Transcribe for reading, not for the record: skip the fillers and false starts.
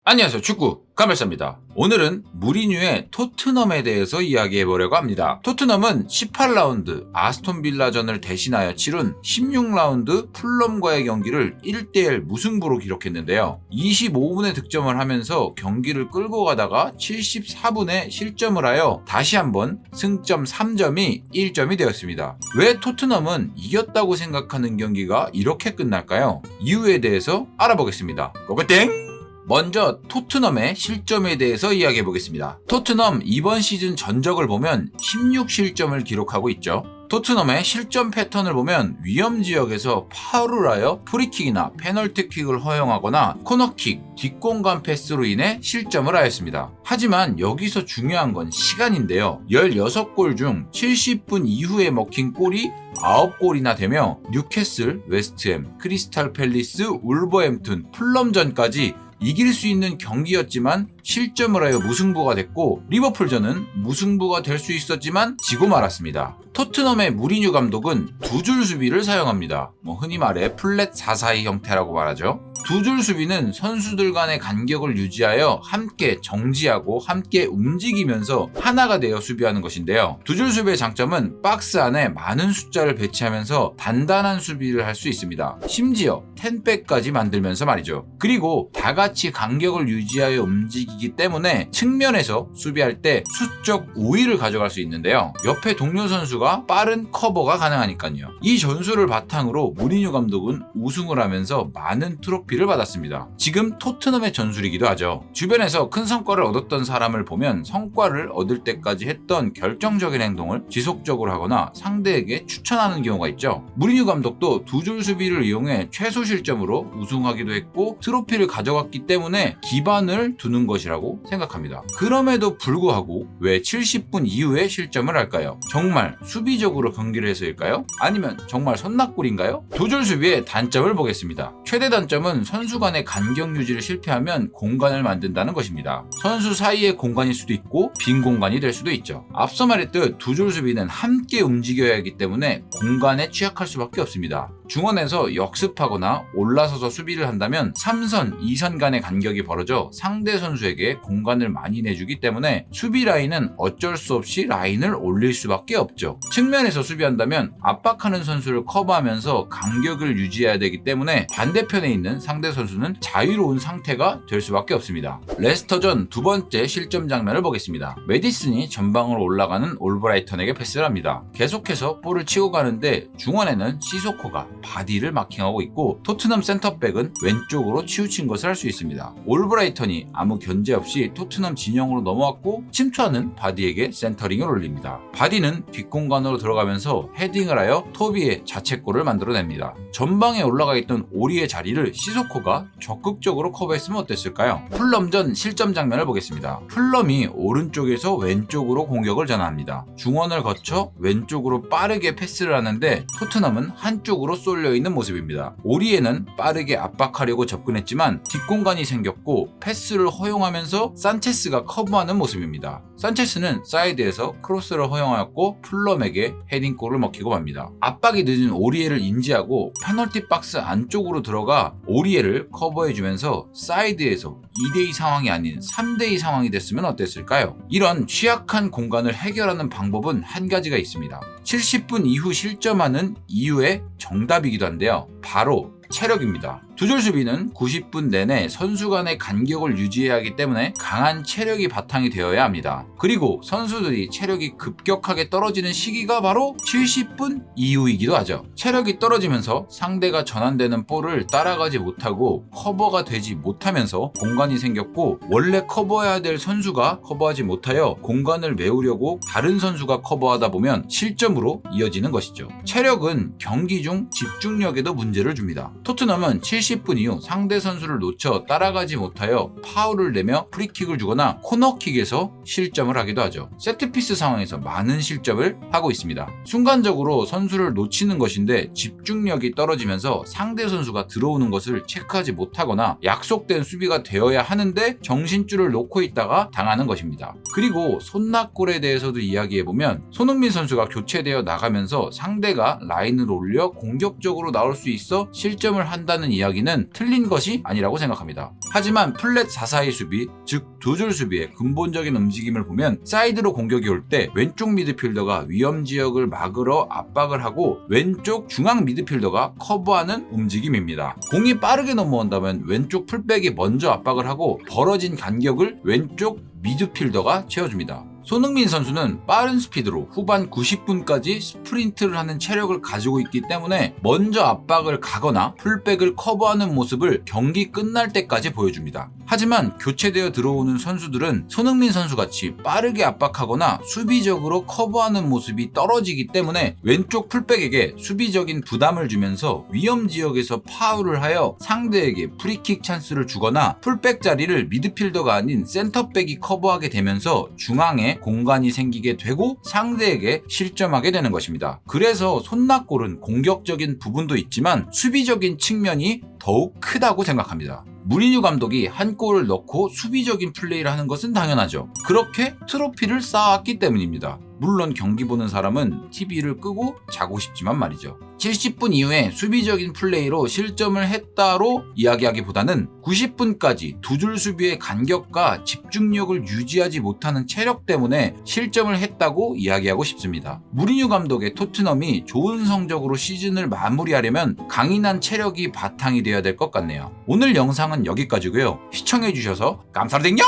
안녕하세요. 축구 카멜사입니다. 오늘은 무리뉴의 토트넘에 대해서 이야기해보려고 합니다. 토트넘은 18라운드 아스톤 빌라전을 대신하여 치룬 16라운드 풀럼과의 경기를 1대1 무승부로 기록했는데요. 25분에 득점을 하면서 경기를 끌고 가다가 74분에 실점을 하여 다시 한번 승점 3점이 1점이 되었습니다. 왜 토트넘은 이겼다고 생각하는 경기가 이렇게 끝날까요? 이유에 대해서 알아보겠습니다. 고고땡! 먼저 토트넘의 실점에 대해서 이야기해 보겠습니다. 토트넘 이번 시즌 전적을 보면 16실점을 기록하고 있죠. 토트넘의 실점 패턴을 보면 위험 지역에서 파울을 하여 프리킥이나 페널티킥을 허용하거나 코너킥, 뒷공간 패스로 인해 실점을 하였습니다. 하지만 여기서 중요한 건 시간인데요. 16골 중 70분 이후에 먹힌 골이 9골이나 되며 뉴캐슬, 웨스트햄, 크리스탈 팰리스, 울버햄튼, 풀럼전까지 이길 수 있는 경기였지만 실점을 하여 무승부가 됐고, 리버풀전은 무승부가 될 수 있었지만 지고 말았습니다. 토트넘의 무리뉴 감독은 두 줄 수비를 사용합니다. 흔히 말해 플랫 4-4-2 형태라고 말하죠. 두 줄 수비는 선수들 간의 간격을 유지하여 함께 정지하고 함께 움직이면서 하나가 되어 수비하는 것인데요. 두 줄 수비의 장점은 박스 안에 많은 숫자를 배치하면서 단단한 수비를 할 수 있습니다. 심지어 10백까지 만들면서 말이죠. 그리고 다 같이 간격을 유지하여 움직이기 때문에 측면에서 수비할 때 수적 우위를 가져갈 수 있는데요. 옆에 동료 선수가 빠른 커버가 가능하니까요. 이 전술을 바탕으로 무리뉴 감독은 우승을 하면서 많은 트로피를 받았습니다. 지금 토트넘의 전술이기도 하죠. 주변에서 큰 성과를 얻었던 사람을 보면 성과를 얻을 때까지 했던 결정적인 행동을 지속적으로 하거나 상대에게 추천하는 경우가 있죠. 무리뉴 감독도 두 줄 수비를 이용해 최소 실점으로 우승하기도 했고 트로피를 가져갔기 때문에 기반을 두는 것이라고 생각합니다. 그럼에도 불구하고 왜 70분 이후에 실점을 할까요? 정말 수비적으로 경기를 해서일까요? 아니면 정말 손낙골인가요? 두 줄 수비의 단점을 보겠습니다. 최대 단점은 선수 간의 간격 유지를 실패하면 공간을 만든다는 것입니다. 선수 사이의 공간일 수도 있고 빈 공간이 될 수도 있죠. 앞서 말했듯 두 줄 수비는 함께 움직여야 하기 때문에 공간에 취약할 수밖에 없습니다. 중원에서 역습하거나 올라서서 수비를 한다면 3선, 2선 간의 간격이 벌어져 상대 선수에게 공간을 많이 내주기 때문에 수비 라인은 어쩔 수 없이 라인을 올릴 수밖에 없죠. 측면에서 수비한다면 압박하는 선수를 커버하면서 간격을 유지해야 되기 때문에 반대편에 있는 상대 선수는 자유로운 상태가 될 수밖에 없습니다. 레스터전 두 번째 실점 장면을 보겠습니다. 메디슨이 전방으로 올라가는 올브라이턴에게 패스를 합니다. 계속해서 볼을 치고 가는데 중원에는 시소코가 바디를 마킹하고 있고 토트넘 센터백은 왼쪽으로 치우친 것을 할 수 있습니다. 올브라이턴이 아무 견제 없이 토트넘 진영으로 넘어왔고 침투하는 바디에게 센터링을 올립니다. 바디는 뒷공간으로 들어가면서 헤딩을 하여 토비의 자책골을 만들어냅니다. 전방에 올라가 있던 오리의 자리를 시소코가 적극적으로 커버했으면 어땠을까요? 풀럼전 실점 장면을 보겠습니다. 풀럼이 오른쪽에서 왼쪽으로 공격을 전환합니다. 중원을 거쳐 왼쪽으로 빠르게 패스를 하는데 토트넘은 한쪽으로 쏠려 있는 모습입니다. 오리에는 빠르게 압박하려고 접근했지만 뒷공간이 생겼고 패스를 허용하면서 산체스가 커버하는 모습입니다. 산체스는 사이드에서 크로스를 허용하였고 풀럼에게 헤딩골을 먹히고 맙니다. 압박이 늦은 오리에를 인지하고 페널티 박스 안쪽으로 들어가 오리에를 커버해주면서 사이드에서 2대2 상황이 아닌 3대2 상황이 됐으면 어땠을까요? 이런 취약한 공간을 해결하는 방법은 한 가지가 있습니다. 70분 이후 실점하는 이유의 정답이기도 한데요. 바로 체력입니다. 두 줄 수비는 90분 내내 선수 간의 간격을 유지해야 하기 때문에 강한 체력이 바탕이 되어야 합니다. 그리고 선수들이 체력이 급격하게 떨어지는 시기가 바로 70분 이후이기도 하죠. 체력이 떨어지면서 상대가 전환되는 볼을 따라가지 못하고 커버가 되지 못하면서 공간이 생겼고 원래 커버해야 될 선수가 커버하지 못하여 공간을 메우려고 다른 선수가 커버하다 보면 실점으로 이어지는 것이죠. 체력은 경기 중 집중력에도 문제를 줍니다. 토트넘은 70분 이후 상대 선수를 놓쳐 따라가지 못하여 파울을 내며 프리킥을 주거나 코너킥에서 실점을 하기도 하죠. 세트피스 상황에서 많은 실점을 하고 있습니다. 순간적으로 선수를 놓치는 것인데 집중력이 떨어지면서 상대 선수가 들어오는 것을 체크하지 못하거나 약속된 수비가 되어야 하는데 정신줄을 놓고 있다가 당하는 것입니다. 그리고 손낙골에 대해서도 이야기해보면 손흥민 선수가 교체되어 나가면서 상대가 라인을 올려 공격적으로 나올 수 있어 실점을 한다는 이야기는 틀린 것이 아니라고 생각합니다. 하지만 플랫 4-4-2 수비, 즉 두 줄 수비의 근본적인 움직임을 보면 사이드로 공격이 올 때 왼쪽 미드필더가 위험 지역을 막으러 압박을 하고 왼쪽 중앙 미드필더가 커버하는 움직임입니다. 공이 빠르게 넘어온다면 왼쪽 풀백이 먼저 압박을 하고 벌어진 간격을 왼쪽 미드필더가 채워줍니다. 손흥민 선수는 빠른 스피드로 후반 90분까지 스프린트를 하는 체력을 가지고 있기 때문에 먼저 압박을 가거나 풀백을 커버하는 모습을 경기 끝날 때까지 보여줍니다. 하지만 교체되어 들어오는 선수들은 손흥민 선수같이 빠르게 압박하거나 수비적으로 커버하는 모습이 떨어지기 때문에 왼쪽 풀백에게 수비적인 부담을 주면서 위험 지역에서 파울을 하여 상대에게 프리킥 찬스를 주거나 풀백 자리를 미드필더가 아닌 센터백이 커버하게 되면서 중앙에 공간이 생기게 되고 상대에게 실점하게 되는 것입니다. 그래서 손낙골은 공격적인 부분도 있지만 수비적인 측면이 더욱 크다고 생각합니다. 무리뉴 감독이 한 골을 넣고 수비적인 플레이를 하는 것은 당연하죠. 그렇게 트로피를 쌓았기 때문입니다. 물론 경기 보는 사람은 TV를 끄고 자고 싶지만 말이죠. 70분 이후에 수비적인 플레이로 실점을 했다로 이야기하기보다는 90분까지 두 줄 수비의 간격과 집중력을 유지하지 못하는 체력 때문에 실점을 했다고 이야기하고 싶습니다. 무리뉴 감독의 토트넘이 좋은 성적으로 시즌을 마무리하려면 강인한 체력이 바탕이 되어야 될 것 같네요. 오늘 영상은 여기까지고요. 시청해주셔서 감사드립니다.